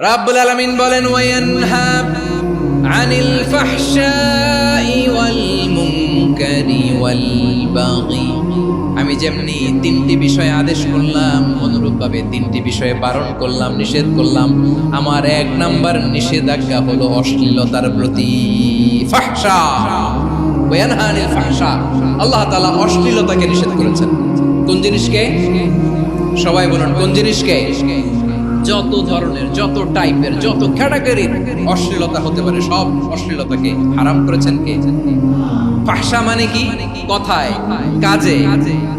রাব্বুল আলামিন বলেন ওয়ায়ানহা আনিল ফাহশাই ওয়াল মুনকারি ওয়াল বাগি। আমি যেমনি তিনটি বিষয়ে আদেশ করলাম, অনুরূপভাবে তিনটি বিষয়ে বারণ করলাম, নিষেধ করলাম। আমার এক নাম্বার নিষেধাজ্ঞা হলো অশ্লীলতার প্রতি। ফাহশা ওয়ায়ানহা আনিল ফাহশা, আল্লাহ তাআলা অশ্লীলতাকে নিষেধ করেছেন। কোন জিনিসকে? সবাই বলুন কোন জিনিসকে? যত ধরনের, যত টাইপের, যত ক্যাটাগরির অশ্লীলতা হতে পারে সব অশ্লীলতাকে হারাম করেছেন কে? ফাহশা মানে কি? কথায়, কাজে,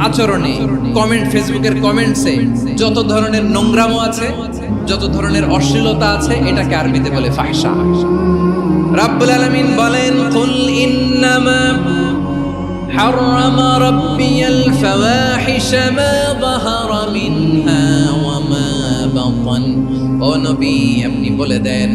আচরণে, কমেন্ট, ফেসবুকের কমেন্টসে যত ধরনের নোংরামো আছে, যত ধরনের অশ্লীলতা আছে, এটাকে আরবিতে বলে ফাহশা। রাব্বুল আলামিন বলেন কুল ইন্নামা حرم ربي الفواحش ما ظهر منها وما بطن। ও নবী, আপনি বলে দেন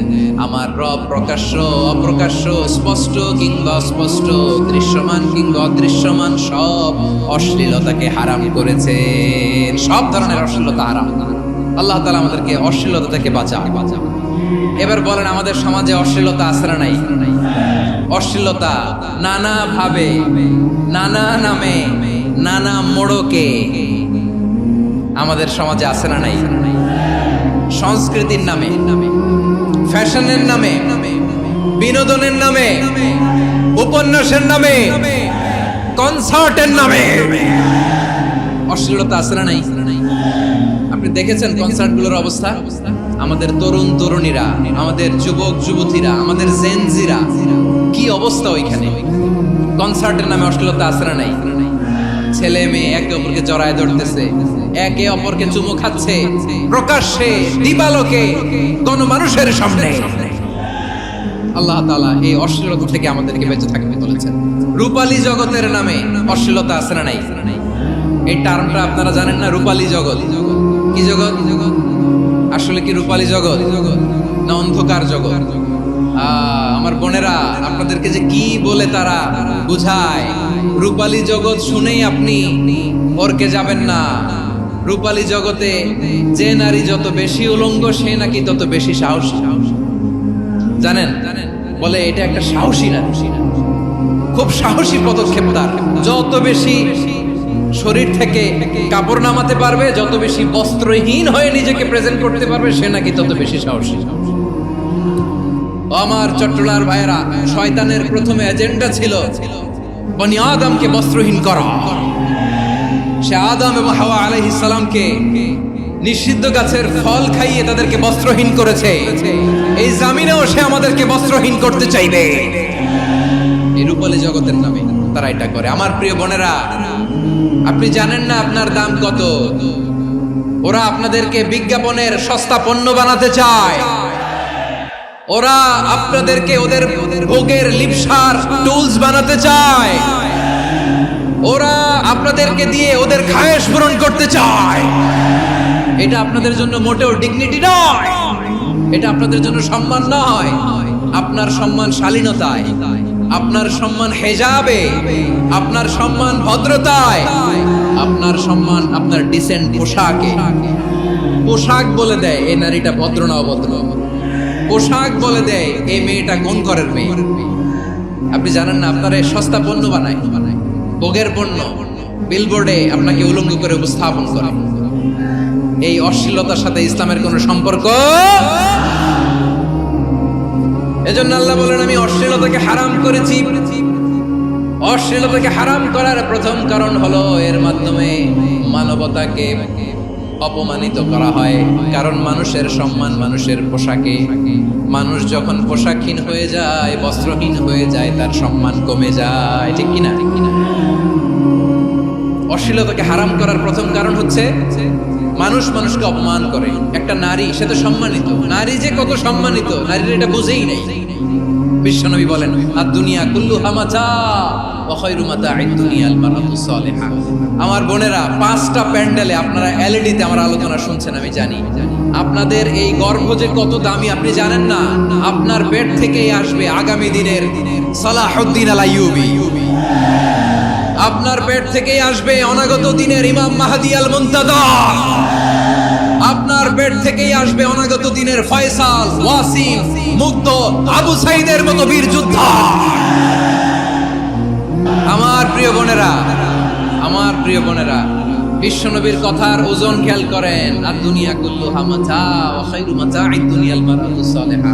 আমার রব প্রকাশ্য অপ্রকাশ্য, স্পষ্ট কিংবা অস্পষ্ট, দৃশ্যমান কিংবা অদৃশ্যমান সব অশ্লীলতাকে হারাম করেছেন। সব ধরনের অশ্লীলতা হারাম। আল্লাহ তাআলা আমাদেরকে অশ্লীলতা থেকে বাঁচান। এবার বলেন আমাদের সমাজে অশ্লীলতা আছে না নাই? অশ্লীলতা নানা ভাবে, নানা নামে, নানা মোড়কে আমাদের সমাজে আছে না নাই? সংস্কৃতির নামে, ফ্যাশনের নামে, বিনোদনের নামে, উপন্যাসের নামে, কনসার্টের নামে অশ্লীলতা আছে না নাই? আপনি দেখেছেন কনসার্টগুলোর অবস্থা? আমাদের তরুণ তরুণীরা, আমাদের যুবক যুবতীরা, আমাদের জেনজিরা, কি অবস্থা ওইখানে? কনসার্টের নামে অশ্লীলতা আছে না নাই? ছেলে মেয়ে একে অপরকে জড়ায় ধরতেছে, একে অপরকে চুমু খাচ্ছে প্রকাশ্যে, দিবালোকে, গণমানুষের সামনে। আল্লাহ তাআলা এই অশ্লীলতা থেকে আমাদেরকে বেঁচে থাকতে বলেছেন। রূপালী জগতের নামে অশ্লীলতা আছে না নাই? এই টার্মটা আপনারা জানেন না? রূপালী জগৎ কি জগৎ? আসলে কি রূপালী জগৎ না অন্ধকার জগৎ? আমার বোনেরা, আপনাদেরকে যে কি বলে তারা বুঝায়, রূপালী জগৎ শুনেই আপনি ওরকে যাবেন না। রূপালী জগতে যে নারী যত বেশি উলঙ্গ, সে নাকি তত বেশি সাহসী। জানেন? বলে এটা একটা সাহসী না, খুব সাহসী পদক্ষেপ তার। যত বেশি শরীর থেকে কাপড় নামাতে পারবে, যত বেশি বস্ত্রহীন হয়ে নিজেকে প্রেজেন্ট করতে পারবে, সে নাকি তত বেশি সাহসী। আমার চট্টলার ভাইয়েরা, শয়তানের প্রথম এজেন্ডা ছিল বনি আদমকে বস্ত্রহীন করা। সে আদম এবং হাওয়া আলাইহিস সালামকে নিষিদ্ধ গাছের ফল খাইয়ে তাদেরকে বস্ত্রহীন করেছে। এই জামিনেও সে আমাদেরকে বস্ত্রহীন করতে চাইবে। এই রূপালী জগতের নামে তারা এটা করে। আমার প্রিয় বোনেরা, আপনি জানেন না আপনার দাম কত? ওরা আপনাদেরকে বিজ্ঞাপনের সস্তা পণ্য বানাতে চায়। ওরা আপনাদেরকে ওদের ভোগের লিপসার টুলস বানাতে চায়। ওরা আপনাদেরকে দিয়ে ওদের খায়েশ পূরণ করতে চায়। এটা আপনাদের জন্য মোটেও ডিগনিটি নয়, এটা আপনাদের জন্য সম্মান নয়। আপনার সম্মান শালীনতায়, আপনার সম্মান হেজাবে, আপনার সম্মান ভদ্রতায়, আপনার সম্মান আপনার ডিসেন্ট পোশাকে। পোশাক বলে দেয় এই নারীটা ভদ্র না অভদ্র। পোশাক বলে দেয় এই মেয়েটা কোন ঘরের মেয়ে। আপনি জানেন না? আপনারা সস্তা পণ্য বানায়, ভোগের পণ্য, বিলবোর্ডে আপনাকে উলঙ্গ করে উপস্থাপন করে। এই অশ্লীলতার সাথে ইসলামের কোনো সম্পর্ক। এজন্য আল্লাহ বলেন আমি অশ্লীলতাকে হারাম করেছি। অশ্লীলতাকে হারাম করার প্রথম কারণ হলো এর মাধ্যমে মানবতাকে অপমানিত করা হয়। কারণ মানুষের সম্মান মানুষের পোশাকে। মানুষ যখন পোশাকহীন হয়ে যায়, বস্ত্রহীন হয়ে যায়, তার সম্মান কমে যায়। ঠিক কিনা? অশ্লীলতাকে হারাম করার প্রথম কারণ হচ্ছে মানুষ মানুষকে অপমান করে। একটা নারী, সে তো সম্মানিত। নারী যে কত সম্মানিত, নারীর এটা বুঝেই নাই। বিশ্বনবী বলেন আদ-দুনিয়া কুল্লুহা মাতা ওয়া খায়রু মাতা'আদ দুনিয়া আল মারআতু সালিহা। আমার বোনেরা, 5টা প্যান্ডেলে আপনারা এলইডিতে আমার আলোচনা শুনছেন, আমি জানি। আপনাদের এই গর্ভ যে কত দামি আপনি জানেন না। আপনার পেট থেকেই আসবে আগামী দিনের সালাহুদ্দিন আল আইয়ুবী। আপনার পেট থেকেই আসবে অনাগত দিনের ইমাম মাহদী আল মুনতাদা। আপনার পেট থেকেই আসবে অনাগত দিনের ফয়সাল, ওয়াসিম, মুগ্ধ, আবু সাইদের মতো বীর যোদ্ধা। আমার প্রিয় বোনেরা, আমার প্রিয় বোনেরা, বিশ্বনবীর কথার ওজন খেয়াল করেন। আর দুনিয়া কুল্লুহা মাতা ওয়া খায়রু মাতা'আদ দুনিয়াল মারআতুস সালিহা।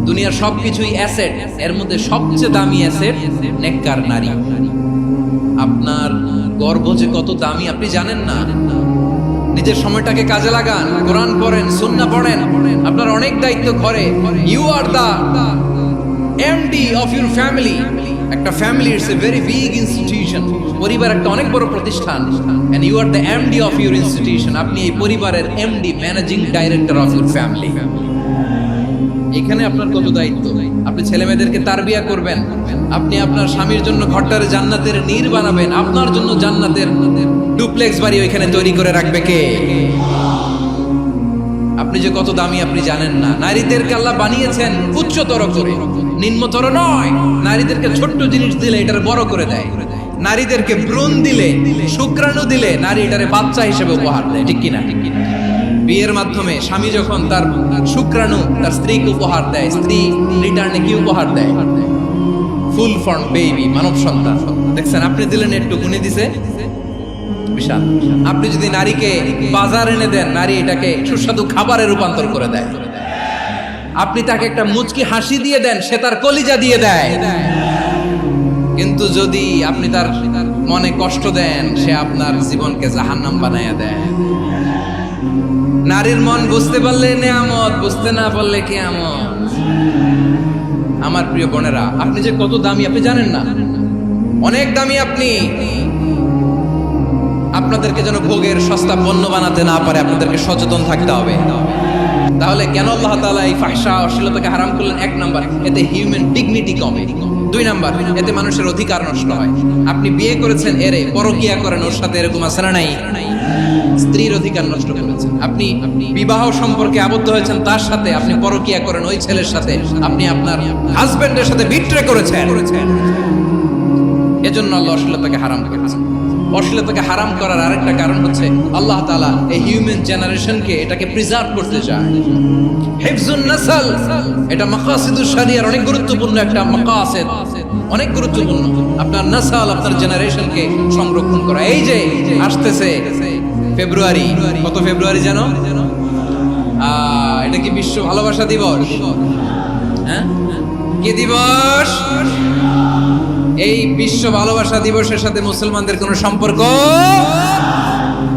দুনিয়ার সবকিছুই অ্যাসেট, এর মধ্যে সবচেয়ে দামি অ্যাসেট নেককার নারী। আপনার গর্ভ যে কত দামি আপনি জানেন না। নিজের সময়টাকে কাজে লাগান, কোরআন পড়েন, সুন্নাহ পড়েন। আপনার অনেক দায়িত্ব ঘরে। You are the MD of your family. একটা family it's a very big institution. পরিবার একটা অনেক বড় প্রতিষ্ঠান, and you are the MD of your institution. আপনি এই পরিবারের MD, managing director of your family. এখানে আপনার কত দায়িত্ব। আপনি ছেলে মেয়েদেরকে তারবিয়া করবেন, আপনি আপনার স্বামীর জন্য ঘরটারে জান্নাতের নীর বানাবেন, আপনার জন্য জান্নাতের ডুপ্লেক্স বাড়ি ওইখানে তৈরি করে রাখবে কে? আপনি যে কত দামি আপনি জানেন না। নারীদেরকে আল্লাহ বানিয়েছেন উচ্চতর করে, নিম্নতর নয়। নারীদেরকে ছোট্ট জিনিস দিলে এটারে বড় করে দেয়। নারীদেরকে ভ্রূণ দিলে, শুক্রাণু দিলে নারী এটারে বাচ্চা হিসেবে উপহার দেয়, ঠিক কিনা? বিয়ের মাধ্যমে স্বামী যখন তার শুক্রাণু তার স্ত্রীকে উপহার দেয়, স্ত্রী রিটার্নে কি উপহার দেয়? ফুল ফর্ম বেবি, মানব সন্তান। দেখছেন, আপনি দিলেন একটু, গুণে দিছে বিশাল। আপনি যদি নারীকে বাজার এনে দেন, নারী এটাকে সুস্বাদু খাবারে রূপান্তর করে দেয়। আপনি তাকে একটা মুচকি হাসি দিয়ে দেন, সে তার কলিজা দিয়ে দেয়। কিন্তু যদি আপনি তার মনে কষ্ট দেন, সে আপনার জীবনকে জাহান্নাম বানায়া দেয়। নারীর মন বুঝতে পারলে নেয়ামত, বুঝতে না পারলে কিয়ামত। আমার প্রিয় বোনেরা, আপনি যে কত দামি আপনি জানেন না। অনেক দামি আপনি। আপনাদেরকে যেন ভোগের সস্তা পণ্য বানাতে না পারে, আপনাদেরকে সচেতন থাকতে হবে। তাহলে কেন আল্লাহ তাআলা এই ফাহশা, অশ্লীলতাকে হারাম করলেন? এক নাম্বার, এতে হিউম্যান ডিগনিটি কমে। দুই নাম্বার, এতে মানুষের অধিকার নষ্ট হয়। আপনি বিয়ে করেছেন, এরে পরকিয়া করেন, ওর সাথে এরকম আছে না নাই? স্ত্রীর অধিকার নষ্ট করেছেন। আপনি বিবাহ সম্পর্কে আবদ্ধ হয়েছেন তার সাথে, আপনি পরকিয়া করেন ওই ছেলের সাথে, আপনি আপনার হাজবেন্ডের সাথে বিট্রে করেছেন। এজন্য আল্লাহ অশ্লীলতাকে হারাম করেছেন। অশ্লীলতাকে হারাম করার আরেকটা কারণ হচ্ছে আল্লাহ তাআলা এই হিউম্যান জেনারেশনকে এটাকে প্রিজার্ভ করতে চায়। হিফজুন নাসল, এটা মাকাসিদুশ শরিয়ার অনেক গুরুত্বপূর্ণ একটা মাকাসিদ, অনেক গুরুত্বপূর্ণ। আপনার নাসল, আপনার জেনারেশনকে সংরক্ষণ করা। এই যে আসতেছে ফেব্রুয়ারি, কত ফেব্রুয়ারি জানো? এটা কি বিশ্ব ভালোবাসা দিবস? হ্যাঁ, কি দিবস? এই বিশ্ব ভালোবাসা দিবসের সাথে মুসলমানদের কোনো সম্পর্ক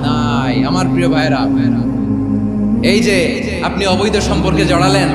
নাই। আমার প্রিয় ভাইরা, এই যে আপনি অবৈধ সম্পর্কে জড়ালেন,